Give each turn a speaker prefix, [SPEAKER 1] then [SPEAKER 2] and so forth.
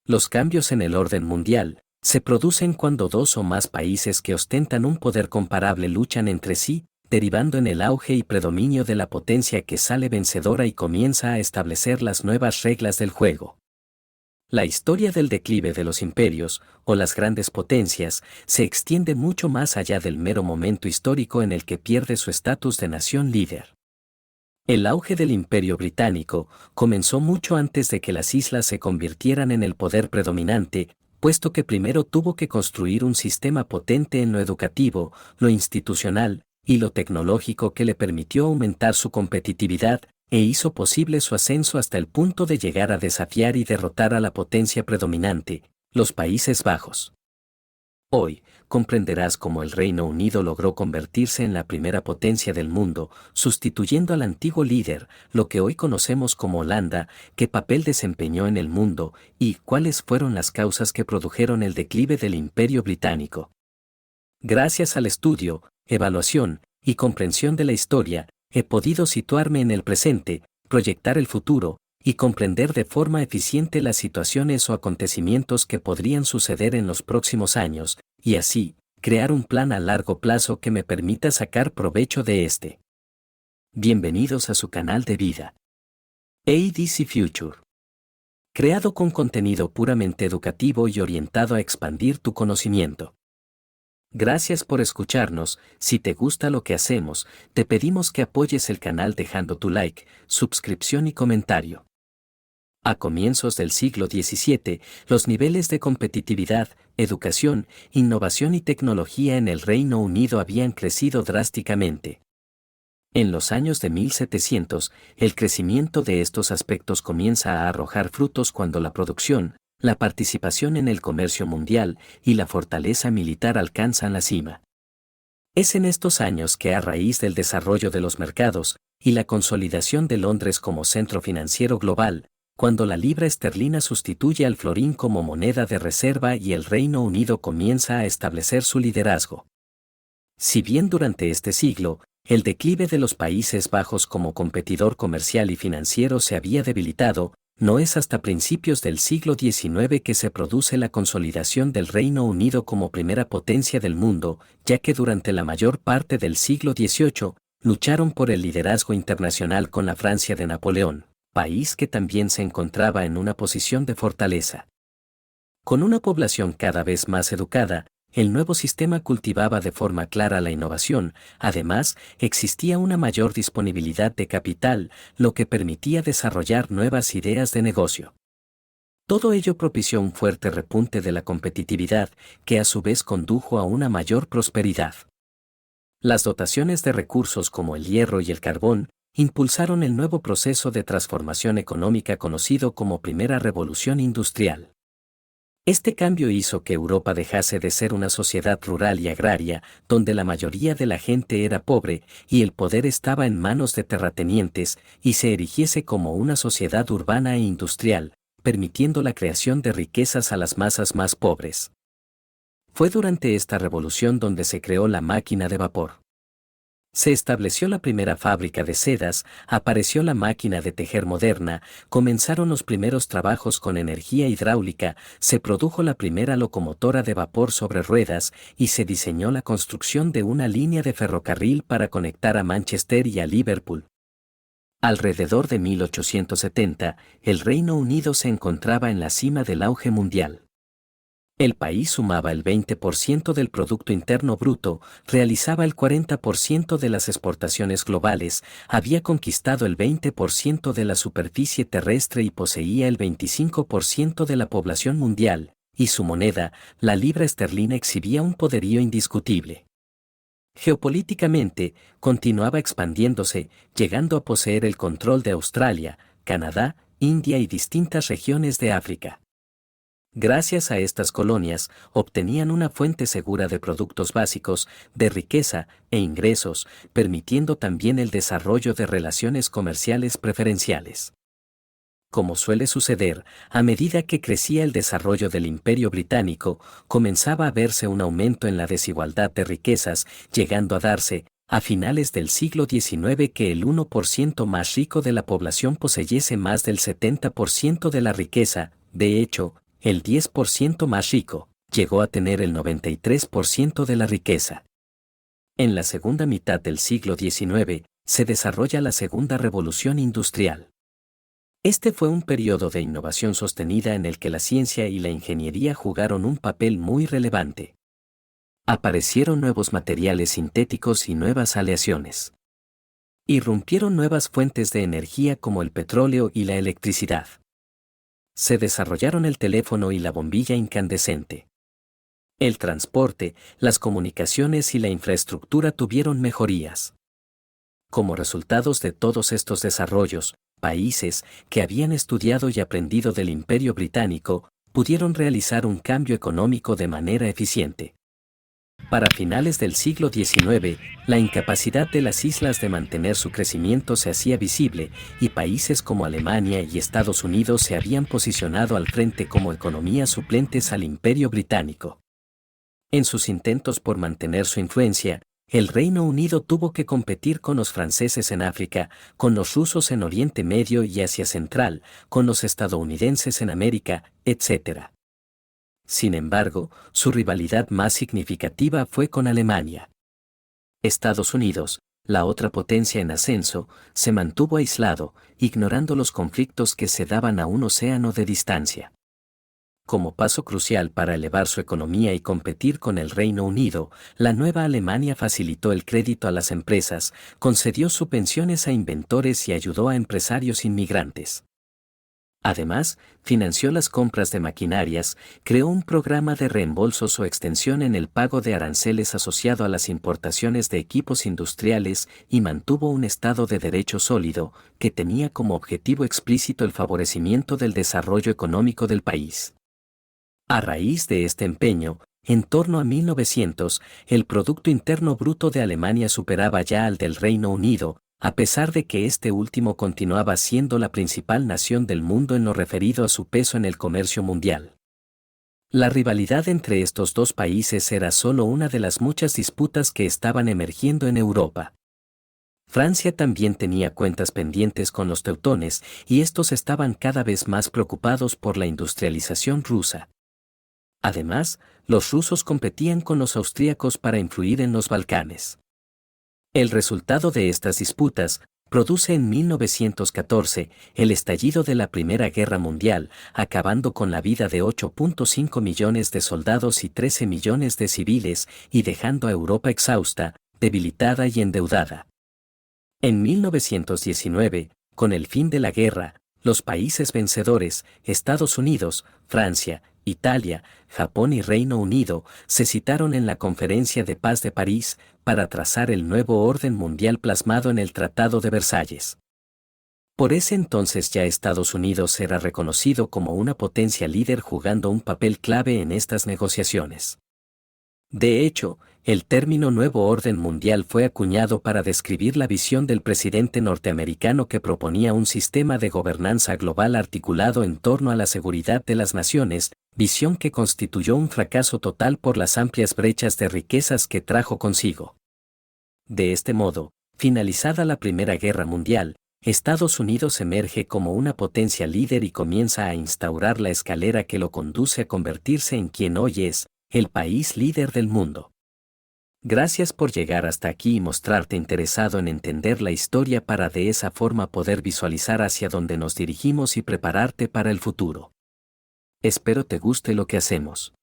[SPEAKER 1] Los cambios en el orden mundial se producen cuando dos o más países que ostentan un poder comparable luchan entre sí, derivando en el auge y predominio de la potencia que sale vencedora y comienza a establecer las nuevas reglas del juego. La historia del declive de los imperios, o las grandes potencias, se extiende mucho más allá del mero momento histórico en el que pierde su estatus de nación líder. El auge del Imperio Británico comenzó mucho antes de que las islas se convirtieran en el poder predominante, puesto que primero tuvo que construir un sistema potente en lo educativo, lo institucional y lo tecnológico que le permitió aumentar su competitividad e hizo posible su ascenso hasta el punto de llegar a desafiar y derrotar a la potencia predominante, los Países Bajos. Hoy, comprenderás cómo el Reino Unido logró convertirse en la primera potencia del mundo, sustituyendo al antiguo líder, lo que hoy conocemos como Holanda, qué papel desempeñó en el mundo y cuáles fueron las causas que produjeron el declive del Imperio Británico. Gracias al estudio, evaluación y comprensión de la historia, he podido situarme en el presente, proyectar el futuro, y comprender de forma eficiente las situaciones o acontecimientos que podrían suceder en los próximos años, y así, crear un plan a largo plazo que me permita sacar provecho de este. Bienvenidos a su canal de vida. ADC Future. Creado con contenido puramente educativo y orientado a expandir tu conocimiento. Gracias por escucharnos. Si te gusta lo que hacemos, te pedimos que apoyes el canal dejando tu like, suscripción y comentario. A comienzos del siglo XVII, los niveles de competitividad, educación, innovación y tecnología en el Reino Unido habían crecido drásticamente. En los años de 1700, el crecimiento de estos aspectos comienza a arrojar frutos cuando la producción, la participación en el comercio mundial y la fortaleza militar alcanzan la cima. Es en estos años que, a raíz del desarrollo de los mercados y la consolidación de Londres como centro financiero global, cuando la libra esterlina sustituye al florín como moneda de reserva y el Reino Unido comienza a establecer su liderazgo. Si bien durante este siglo, el declive de los Países Bajos como competidor comercial y financiero se había debilitado, no es hasta principios del siglo XIX que se produce la consolidación del Reino Unido como primera potencia del mundo, ya que durante la mayor parte del siglo XVIII, lucharon por el liderazgo internacional con la Francia de Napoleón, país que también se encontraba en una posición de fortaleza. Con una población cada vez más educada, el nuevo sistema cultivaba de forma clara la innovación, además, existía una mayor disponibilidad de capital, lo que permitía desarrollar nuevas ideas de negocio. Todo ello propició un fuerte repunte de la competitividad, que a su vez condujo a una mayor prosperidad. Las dotaciones de recursos como el hierro y el carbón, impulsaron el nuevo proceso de transformación económica conocido como Primera Revolución Industrial. Este cambio hizo que Europa dejase de ser una sociedad rural y agraria, donde la mayoría de la gente era pobre y el poder estaba en manos de terratenientes, y se erigiese como una sociedad urbana e industrial, permitiendo la creación de riquezas a las masas más pobres. Fue durante esta revolución donde se creó la máquina de vapor. Se estableció la primera fábrica de sedas, apareció la máquina de tejer moderna, comenzaron los primeros trabajos con energía hidráulica, se produjo la primera locomotora de vapor sobre ruedas y se diseñó la construcción de una línea de ferrocarril para conectar a Manchester y a Liverpool. Alrededor de 1870, el Reino Unido se encontraba en la cima del auge mundial. El país sumaba el 20% del Producto Interno Bruto, realizaba el 40% de las exportaciones globales, había conquistado el 20% de la superficie terrestre y poseía el 25% de la población mundial, y su moneda, la libra esterlina, exhibía un poderío indiscutible. Geopolíticamente, continuaba expandiéndose, llegando a poseer el control de Australia, Canadá, India y distintas regiones de África. Gracias a estas colonias, obtenían una fuente segura de productos básicos, de riqueza e ingresos, permitiendo también el desarrollo de relaciones comerciales preferenciales. Como suele suceder, a medida que crecía el desarrollo del Imperio Británico, comenzaba a verse un aumento en la desigualdad de riquezas, llegando a darse, a finales del siglo XIX, que el 1% más rico de la población poseyese más del 70% de la riqueza. De hecho, el 10% más rico, llegó a tener el 93% de la riqueza. En la segunda mitad del siglo XIX, se desarrolla la segunda revolución industrial. Este fue un periodo de innovación sostenida en el que la ciencia y la ingeniería jugaron un papel muy relevante. Aparecieron nuevos materiales sintéticos y nuevas aleaciones. Irrumpieron nuevas fuentes de energía como el petróleo y la electricidad. Se desarrollaron el teléfono y la bombilla incandescente. El transporte, las comunicaciones y la infraestructura tuvieron mejorías. Como resultados de todos estos desarrollos, países que habían estudiado y aprendido del Imperio Británico pudieron realizar un cambio económico de manera eficiente. Para finales del siglo XIX, la incapacidad de las islas de mantener su crecimiento se hacía visible y países como Alemania y Estados Unidos se habían posicionado al frente como economías suplentes al Imperio Británico. En sus intentos por mantener su influencia, el Reino Unido tuvo que competir con los franceses en África, con los rusos en Oriente Medio y Asia Central, con los estadounidenses en América, etc. Sin embargo, su rivalidad más significativa fue con Alemania. Estados Unidos, la otra potencia en ascenso, se mantuvo aislado, ignorando los conflictos que se daban a un océano de distancia. Como paso crucial para elevar su economía y competir con el Reino Unido, la nueva Alemania facilitó el crédito a las empresas, concedió subvenciones a inventores y ayudó a empresarios inmigrantes. Además, financió las compras de maquinarias, creó un programa de reembolsos o extensión en el pago de aranceles asociado a las importaciones de equipos industriales y mantuvo un Estado de Derecho sólido, que tenía como objetivo explícito el favorecimiento del desarrollo económico del país. A raíz de este empeño, en torno a 1900, el Producto Interno Bruto de Alemania superaba ya al del Reino Unido, a pesar de que este último continuaba siendo la principal nación del mundo en lo referido a su peso en el comercio mundial. La rivalidad entre estos dos países era solo una de las muchas disputas que estaban emergiendo en Europa. Francia también tenía cuentas pendientes con los teutones y estos estaban cada vez más preocupados por la industrialización rusa. Además, los rusos competían con los austríacos para influir en los Balcanes. El resultado de estas disputas produce en 1914 el estallido de la Primera Guerra Mundial, acabando con la vida de 8.5 millones de soldados y 13 millones de civiles y dejando a Europa exhausta, debilitada y endeudada. En 1919, con el fin de la guerra, los países vencedores, Estados Unidos, Francia, Italia, Japón y Reino Unido, se citaron en la Conferencia de Paz de París para trazar el nuevo orden mundial plasmado en el Tratado de Versalles. Por ese entonces ya Estados Unidos era reconocido como una potencia líder jugando un papel clave en estas negociaciones. De hecho, el término Nuevo Orden Mundial fue acuñado para describir la visión del presidente norteamericano que proponía un sistema de gobernanza global articulado en torno a la seguridad de las naciones, visión que constituyó un fracaso total por las amplias brechas de riquezas que trajo consigo. De este modo, finalizada la Primera Guerra Mundial, Estados Unidos emerge como una potencia líder y comienza a instaurar la escalera que lo conduce a convertirse en quien hoy es, el país líder del mundo. Gracias por llegar hasta aquí y mostrarte interesado en entender la historia para de esa forma poder visualizar hacia dónde nos dirigimos y prepararte para el futuro. Espero te guste lo que hacemos.